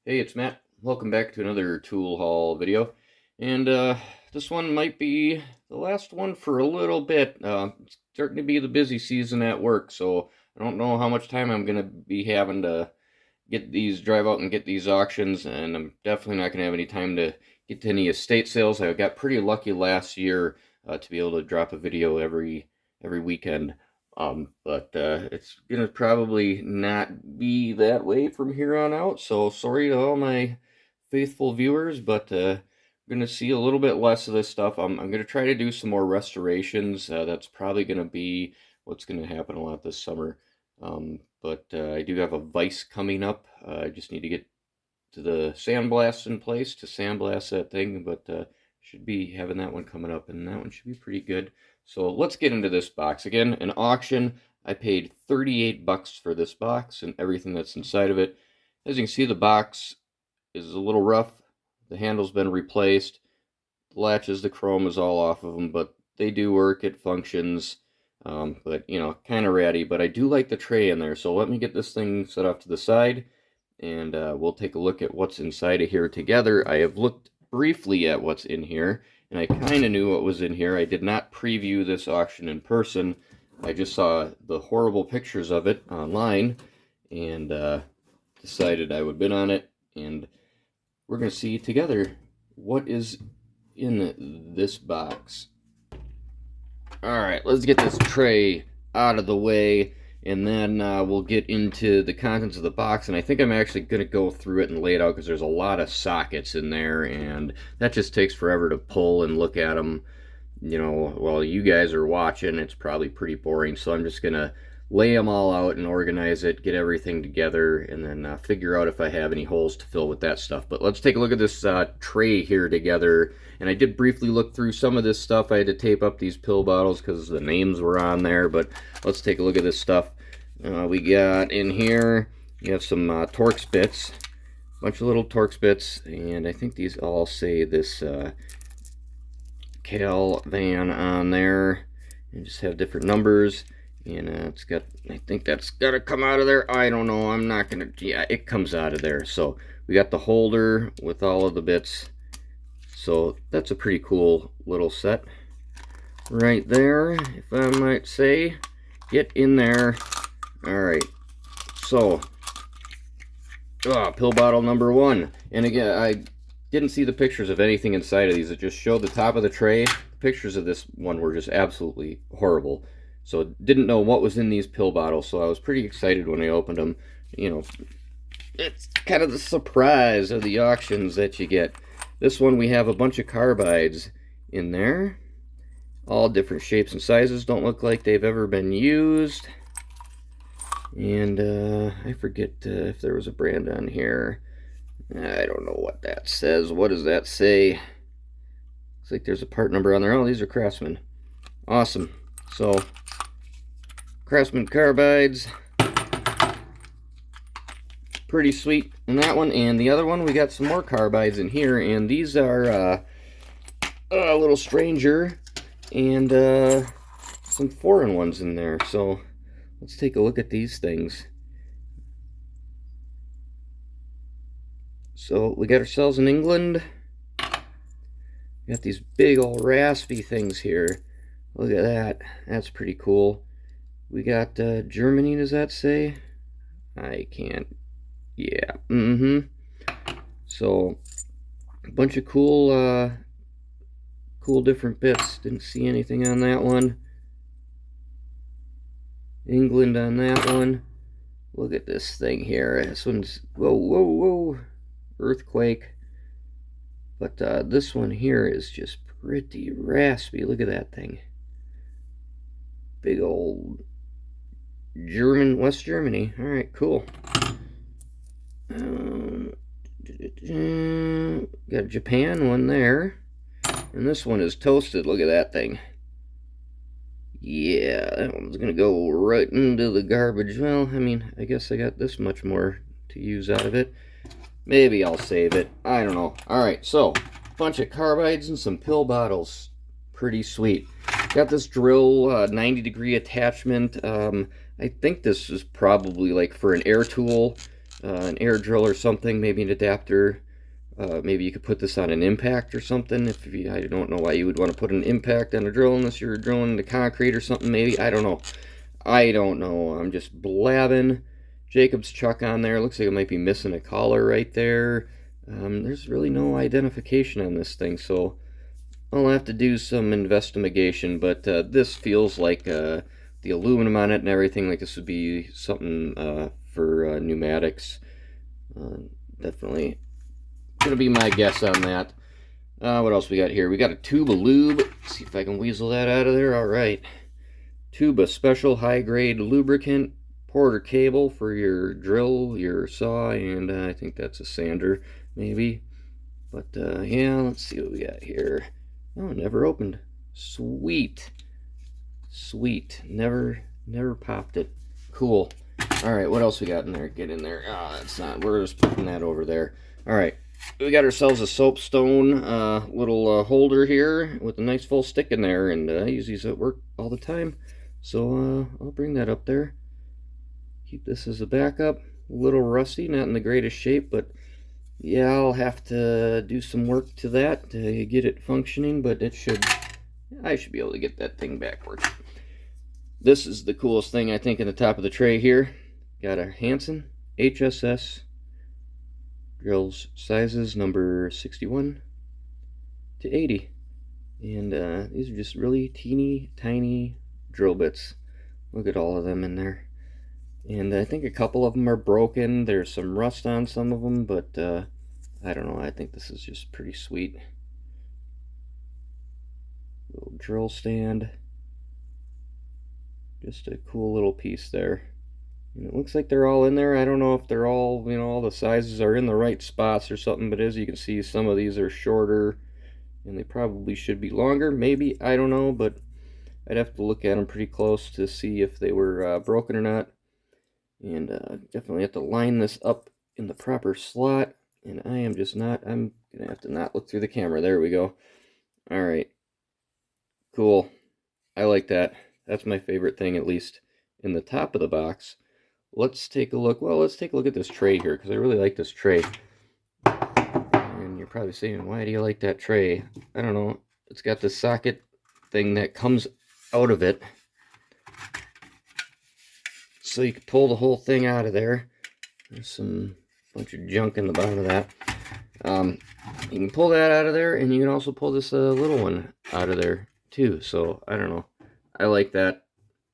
Hey, it's Matt. Welcome back to another tool haul video. And this one might be the last one for a little bit. It's starting to be the busy season at work, so I don't know how much time I'm going to be having to drive out and get these auctions, and I'm definitely not going to have any time to get to any estate sales. I got pretty lucky last year to be able to drop a video every weekend. But it's gonna probably not be that way from here on out. So sorry to all my faithful viewers, but we're gonna see a little bit less of this stuff. I'm gonna try to do some more restorations. That's probably gonna be what's gonna happen a lot this summer. But I do have a vise coming up. I just need to get to the sandblast in place to sandblast that thing, but should be having that one coming up, and that one should be pretty good. So let's get into this box. Again, an auction. I paid 38 bucks for this box and everything that's inside of it. As you can see, the box is a little rough. The handle's been replaced. The latches, the chrome is all off of them, but they do work. It functions. But, you know, kind of ratty. But I do like the tray in there. So let me get this thing set off to the side, and we'll take a look at what's inside of here together. I have looked briefly at what's in here, and I kind of knew what was in here. I did not preview this auction in person. I just saw the horrible pictures of it online, and decided I would bid on it, and we're going to see together what is in this box. Alright, let's get this tray out of the way, and then we'll get into the contents of the box. And I think I'm actually going to go through it and lay it out, because there's a lot of sockets in there, and that just takes forever to pull and look at them. You know, while you guys are watching, it's probably pretty boring. So I'm just going to lay them all out and organize it, get everything together, and then figure out if I have any holes to fill with that stuff. But let's take a look at this tray here together. And I did briefly look through some of this stuff. I had to tape up these pill bottles because the names were on there, but let's take a look at this stuff. We got in here, you have some Torx bits, a bunch of little Torx bits, and I think these all say this Cal Van on there, and just have different numbers. And it's got, I think that's got to come out of there. I don't know. I'm not going to, yeah, it comes out of there. So we got the holder with all of the bits. So that's a pretty cool little set right there, if I might say. Get in there. All right. So, pill bottle number 1. And again, I didn't see the pictures of anything inside of these. It just showed the top of the tray. The pictures of this one were just absolutely horrible. So didn't know what was in these pill bottles, so I was pretty excited when I opened them. You know, it's kind of the surprise of the auctions that you get. This one, we have a bunch of carbides in there. All different shapes and sizes. Don't look like they've ever been used. And I forget if there was a brand on here. I don't know what that says. What does that say? Looks like there's a part number on there. Oh, these are Craftsman. Awesome. So, Craftsman carbides, pretty sweet in that one. And the other one, we got some more carbides in here, and these are a little stranger, and some foreign ones in there. So let's take a look at these things. So we got ourselves in England. We got these big old raspy things here. Look at that. That's pretty cool. We got Germany, does that say? I can't. Yeah. So, a bunch of cool, cool different bits. Didn't see anything on that one. England on that one. Look at this thing here. This one's, whoa. Earthquake. But this one here is just pretty raspy. Look at that thing. Big old West Germany. All right, cool. Got Japan one there, and this one is toasted. Look at that thing. Yeah, that one's gonna go right into the garbage. Well, I mean, I guess I got this much more to use out of it. Maybe I'll save it. I don't know. All right, so bunch of carbides and some pill bottles. Pretty sweet. Got this drill 90-degree attachment. I think this is probably like for an air tool. an air drill or something, maybe an adapter. Maybe you could put this on an impact or something. I don't know why you would want to put an impact on a drill unless you're drilling into concrete or something. Maybe, I don't know. I'm just blabbing. Jacob's chuck on there. Looks like it might be missing a collar right there. There's really no identification on this thing, so I'll have to do some investigation. But this feels like the aluminum on it and everything, like this would be something for pneumatics. Definitely gonna be my guess on that. What else we got here? We got a tube of lube. Let's see if I can weasel that out of there. All right. Tube of special high-grade lubricant, Porter cable for your drill, your saw, and I think that's a sander, maybe. But yeah, let's see what we got here. Oh, never opened. Sweet. Sweet. Never popped it. Cool. All right, what else we got in there? Get in there. Oh, that's not. We're just putting that over there. All right. We got ourselves a soapstone little holder here with a nice full stick in there, and I use these at work all the time. So I'll bring that up there. Keep this as a backup. A little rusty, not in the greatest shape, but yeah, I'll have to do some work to that to get it functioning, but I should be able to get that thing back working. This is the coolest thing, I think, in the top of the tray here. Got a Hansen HSS drills, sizes number 61 to 80. And these are just really teeny tiny drill bits. Look at all of them in there. And I think a couple of them are broken. There's some rust on some of them, but I don't know. I think this is just pretty sweet. Little drill stand. Just a cool little piece there. And it looks like they're all in there. I don't know if they're all, all the sizes are in the right spots or something, but as you can see, some of these are shorter and they probably should be longer. Maybe, I don't know, but I'd have to look at them pretty close to see if they were broken or not. And definitely have to line this up in the proper slot. And I am just not, I'm going to have to not look through the camera. There we go. All right. Cool. I like that. That's my favorite thing, at least in the top of the box. Let's take a look. Well, let's take a look at this tray here, because I really like this tray. And you're probably saying, why do you like that tray? I don't know. It's got the socket thing that comes out of it. So you can pull the whole thing out of there. There's some bunch of junk in the bottom of that. You can pull that out of there, and you can also pull this little one out of there too. So I don't know. I like that.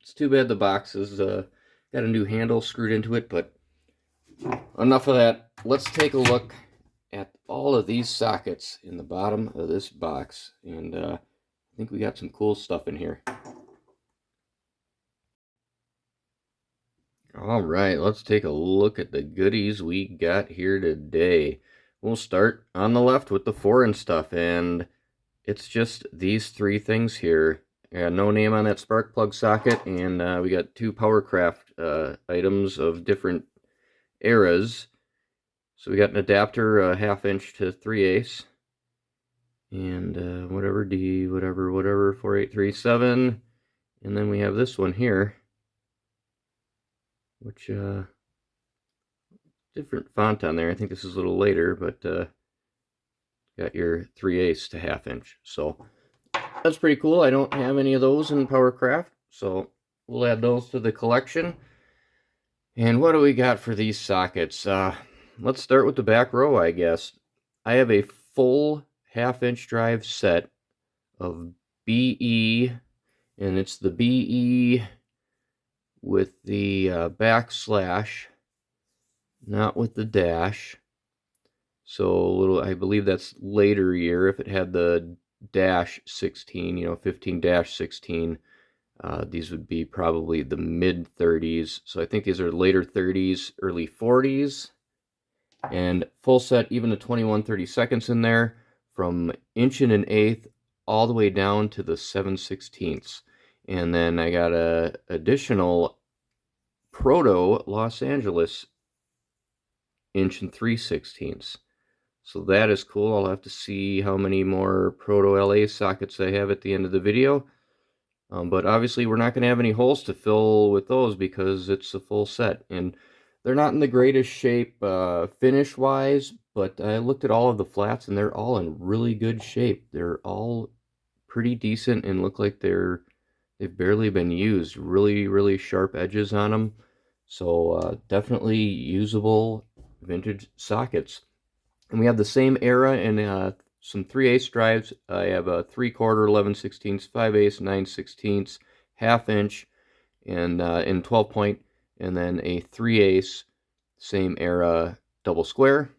It's too bad the box is got a new handle screwed into it, but enough of that. Let's take a look at all of these sockets in the bottom of this box, and I think we got some cool stuff in here. All right, let's take a look at the goodies we got here today. We'll start on the left with the foreign stuff, and it's just these three things here. No name on that spark plug socket, and we got two Powercraft items of different eras. So we got an adapter, 1/2 inch to 3/8, and whatever 4837, and then we have this one here, which different font on there. I think this is a little later, but got your 3/8 to 1/2 inch. So that's pretty cool. I don't have any of those in Powercraft, so we'll add those to the collection. And what do we got for these sockets? Let's start with the back row, I guess. I have a full 1/2 inch drive set of BE, and it's the BE with the backslash, not with the dash. So I believe that's later year. If it had the dash 16, 15-16, these would be probably the mid 30s. So I think these are later 30s, early 40s. And full set, even the 21/32 in there, from 1 1/8 all the way down to the 7/16. And then I got a additional Proto Los Angeles 1 3/16. So that is cool. I'll have to see how many more Proto LA sockets I have at the end of the video. But obviously we're not going to have any holes to fill with those because it's a full set. And They're not in the greatest shape finish wise, but I looked at all of the flats and they're all in really good shape. They're all pretty decent and look like they've barely been used. Really, really sharp edges on them. So definitely usable vintage sockets. And we have the same era and some 3/8 drives. I have a 3/4, 11/16, 5/8, 9/16, half inch, and in 12 point, and then a 3/8 same era double square.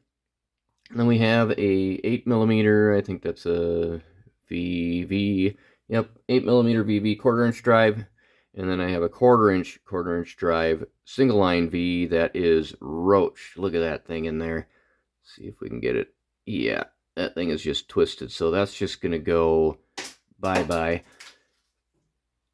And then we have a 8mm, I think that's a VV, yep, 8mm VV quarter-inch drive. And then I have a quarter-inch drive single line V that is Roach. Look at that thing in there. See if we can get it. Yeah, that thing is just twisted. So that's just going to go bye-bye.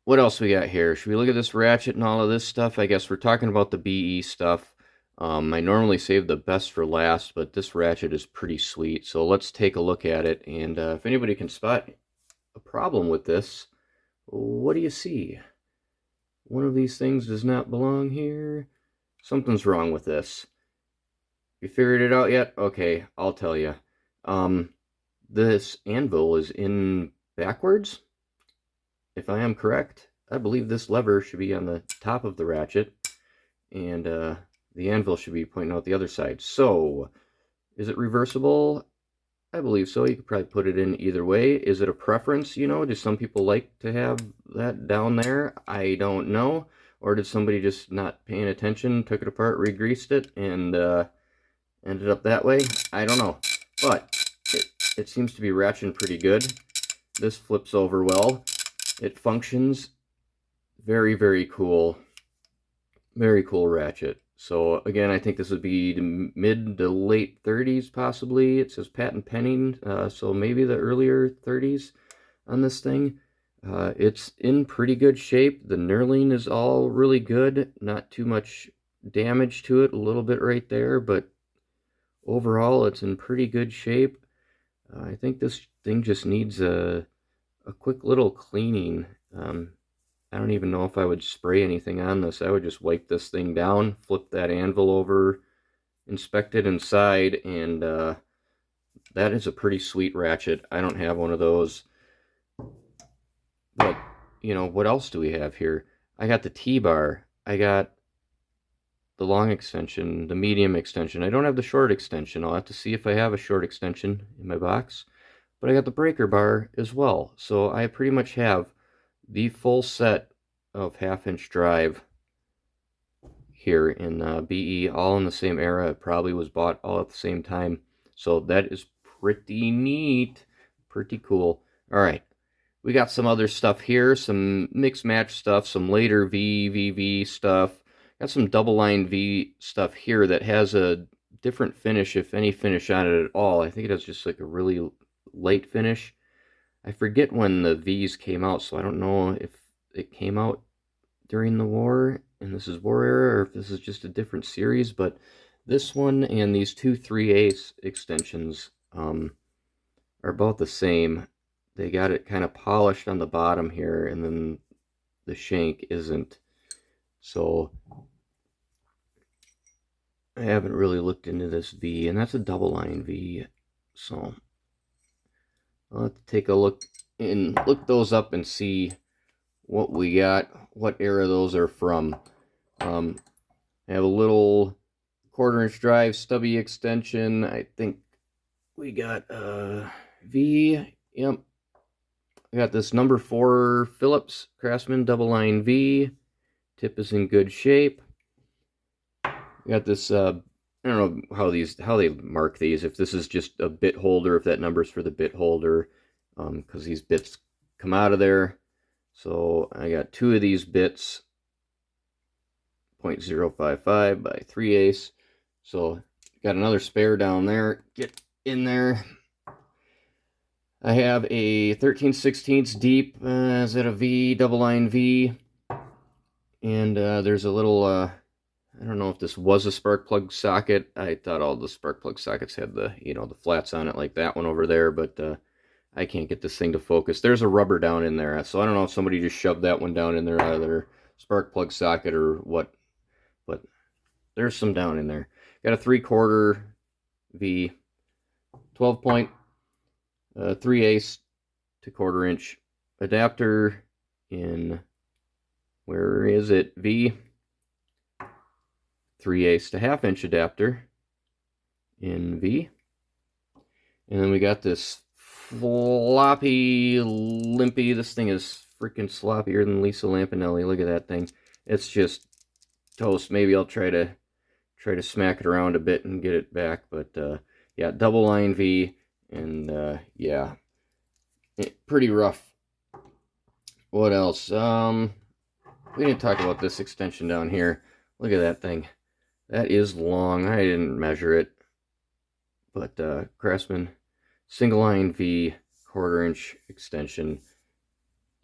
What else we got here? Should we look at this ratchet and all of this stuff? I guess we're talking about the BE stuff. I normally save the best for last, but this ratchet is pretty sweet. So let's take a look at it. And if anybody can spot a problem with this, what do you see? One of these things does not belong here. Something's wrong with this. You figured it out yet? Okay, I'll tell you. This anvil is in backwards. If I am correct, I believe this lever should be on the top of the ratchet, and the anvil should be pointing out the other side. So, is it reversible? I believe so. You could probably put it in either way. Is it a preference, you know? Do some people like to have that down there? I don't know. Or did somebody just not paying attention, took it apart, re-greased it, and ended up that way? I don't know. But it seems to be ratcheting pretty good. This flips over well. It functions. Very, very cool. Very cool ratchet. So again, I think this would be the mid to late 30s possibly. It says patent pending, so maybe the earlier 30s on this thing. It's in pretty good shape. The knurling is all really good. Not too much damage to it. A little bit right there, but overall it's in pretty good shape. I think this thing just needs a quick little cleaning. I don't even know if I would spray anything on this. I would just wipe this thing down, flip that anvil over, inspect it inside, and that is a pretty sweet ratchet. I don't have one of those. But, you know, what else do we have here? I got the T-bar. I got the long extension, the medium extension. I don't have the short extension. I'll have to see if I have a short extension in my box. But I got the breaker bar as well. So I pretty much have the full set of half-inch drive here in BE, all in the same era. It probably was bought all at the same time. So that is pretty neat. Pretty cool. All right. We got some other stuff here, some mix match stuff, some later VV stuff. Got some double line V stuff here that has a different finish, if any finish on it at all. I think it has just like a really light finish. I forget when the V's came out, so I don't know if it came out during the war and this is war era, or if this is just a different series, but this one and these two 3/8 extensions are about the same. They got it kind of polished on the bottom here, and then the shank isn't. So I haven't really looked into this V, and that's a double line V. So I'll have to take a look and look those up and see what we got, what era those are from. I have a little quarter-inch drive stubby extension. I think we got V. Yep. I got this number 4 Phillips Craftsman double line V. Tip is in good shape. We got this, I don't know how they mark these, if this is just a bit holder, if that number's for the bit holder, because these bits come out of there. So I got 2 of these bits, 0.055 by 3/8. So got another spare down there. Get in there. I have a 13/16 deep. Is that a V, double line V? And there's a little, I don't know if this was a spark plug socket. I thought all the spark plug sockets had the, you know, the flats on it like that one over there, but I can't get this thing to focus. There's a rubber down in there, so I don't know if somebody just shoved that one down in there out of their spark plug socket or what, but there's some down in there. Got a 3/4 V, 12 point, 3/8 to 1/4 inch adapter in, where is it, V, 3/8 to 1/2 inch adapter in V. And then we got this floppy, limpy, this thing is freaking sloppier than Lisa Lampanelli. Look at that thing. It's just toast. Maybe I'll try to smack it around a bit and get it back. But yeah, double line V, and yeah, pretty rough. What else? We didn't talk about this extension down here. Look at that thing. That is long. I didn't measure it, but Craftsman single line V, 1/4 inch extension.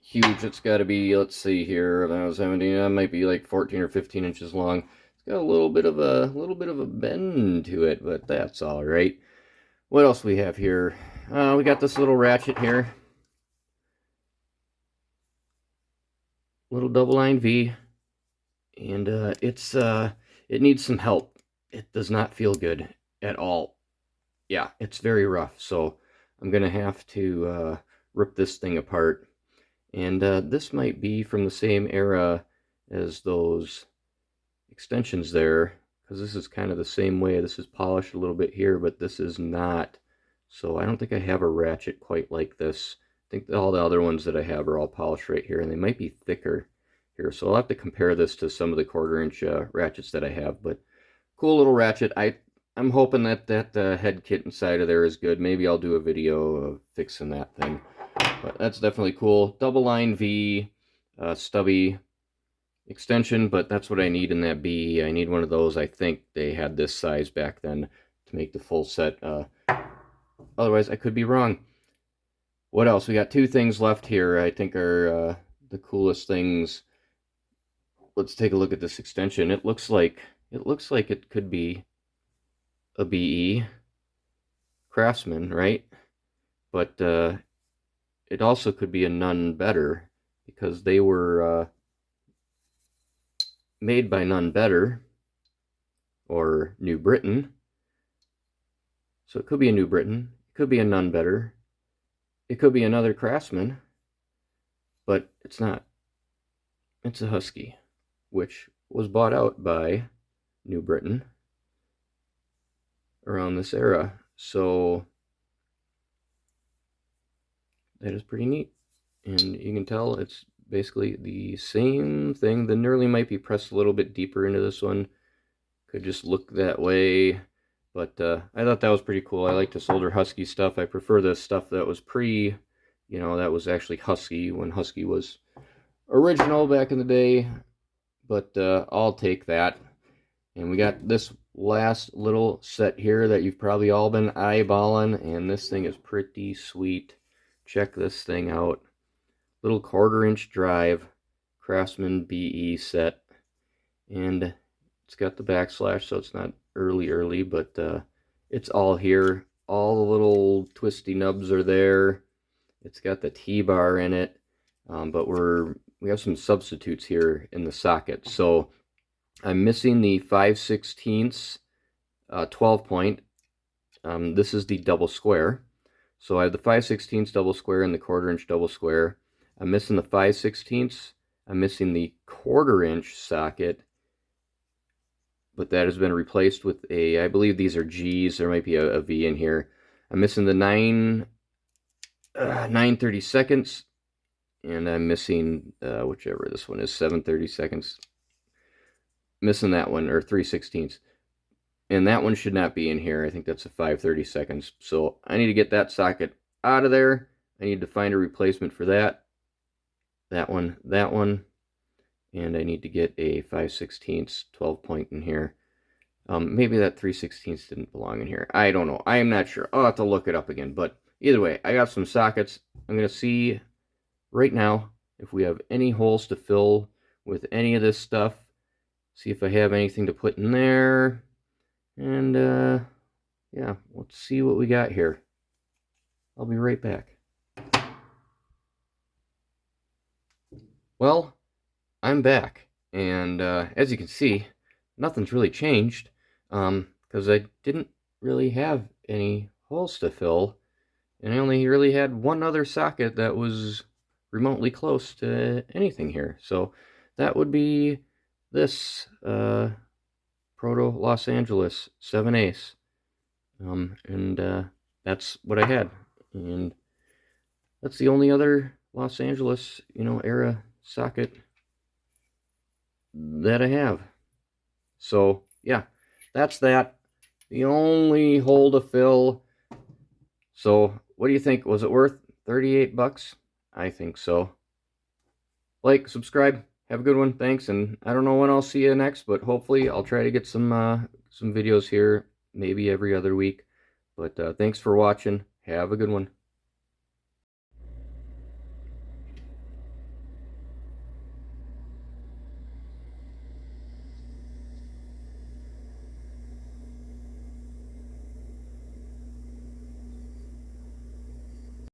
Huge. It's got to be, let's see here, that was 17, that might be like 14 or 15 inches long. It's got a little bit of a bend to it, but that's all right. What else we have here? We got this little ratchet here. Little double line V, and it needs some help. It does not feel good at all. Yeah, it's very rough, so I'm gonna have to rip this thing apart. And this might be from the same era as those extensions there, because this is kind of the same way. This is polished a little bit here, but this is not. So I don't think I have a ratchet quite like this. I think all the other ones that I have are all polished right here, and they might be thicker here. So I'll have to compare this to some of the 1/4 inch ratchets that I have. But cool little ratchet. I'm hoping that head kit inside of there is good. Maybe I'll do a video of fixing that thing. But that's definitely cool. Double line V, stubby extension, but that's what I need in that B. I need one of those. I think they had this size back then to make the full set. Otherwise, I could be wrong. What else? We got 2 things left here I think are the coolest things. Let's take a look at this extension. It looks like it could be a BE Craftsman, right? But it also could be a None Better, because they were made by None Better or New Britain. So it could be a New Britain, it could be a None Better, it could be another Craftsman, but it's not. It's a Husky, which was bought out by New Britain around this era. So that is pretty neat. And you can tell it's basically the same thing. The knurling might be pressed a little bit deeper into this one. Could just look that way. But I thought that was pretty cool. I like to solder Husky stuff. I prefer the stuff that was that was actually Husky, when Husky was original back in the day. But I'll take that. And we got this last little set here that you've probably all been eyeballing, and this thing is pretty sweet. Check this thing out. Little 1/4 inch drive Craftsman BE set, and it's got the backslash, so it's not early, but it's all here. All the little twisty nubs are there. It's got the T-bar in it, but we have some substitutes here in the socket. So I'm missing the 5/16 12 point. This is the double square. So I have the 5/16 double square and the 1/4 inch double square. I'm missing the 5/16. I'm missing the 1/4 inch socket, but that has been replaced with I believe these are G's. There might be a V in here. I'm missing the 9/32, and I'm missing whichever this one is, 7/32. Missing that one, or 3/16. And that one should not be in here. I think that's a 5/32. So I need to get that socket out of there. I need to find a replacement for that one, and I need to get a 5/16 12 point in here. Maybe that 3/16 didn't belong in here. I don't know. I am not sure. I'll have to look it up again. But either way, I got some sockets. I'm going to see right now if we have any holes to fill with any of this stuff. See if I have anything to put in there. And yeah, let's see what we got here. I'll be right back. Well, I'm back, and as you can see, nothing's really changed, because I didn't really have any holes to fill, and I only really had one other socket that was remotely close to anything here. So that would be this Proto Los Angeles 7 Ace. And that's what I had. And that's the only other Los Angeles, era socket that I have. So yeah, that's that. The only hole to fill. So what do you think? Was it worth 38 bucks? I think so. Like, subscribe, have a good one, thanks, and I don't know when I'll see you next, but hopefully I'll try to get some videos here, maybe every other week. But thanks for watching. Have a good one.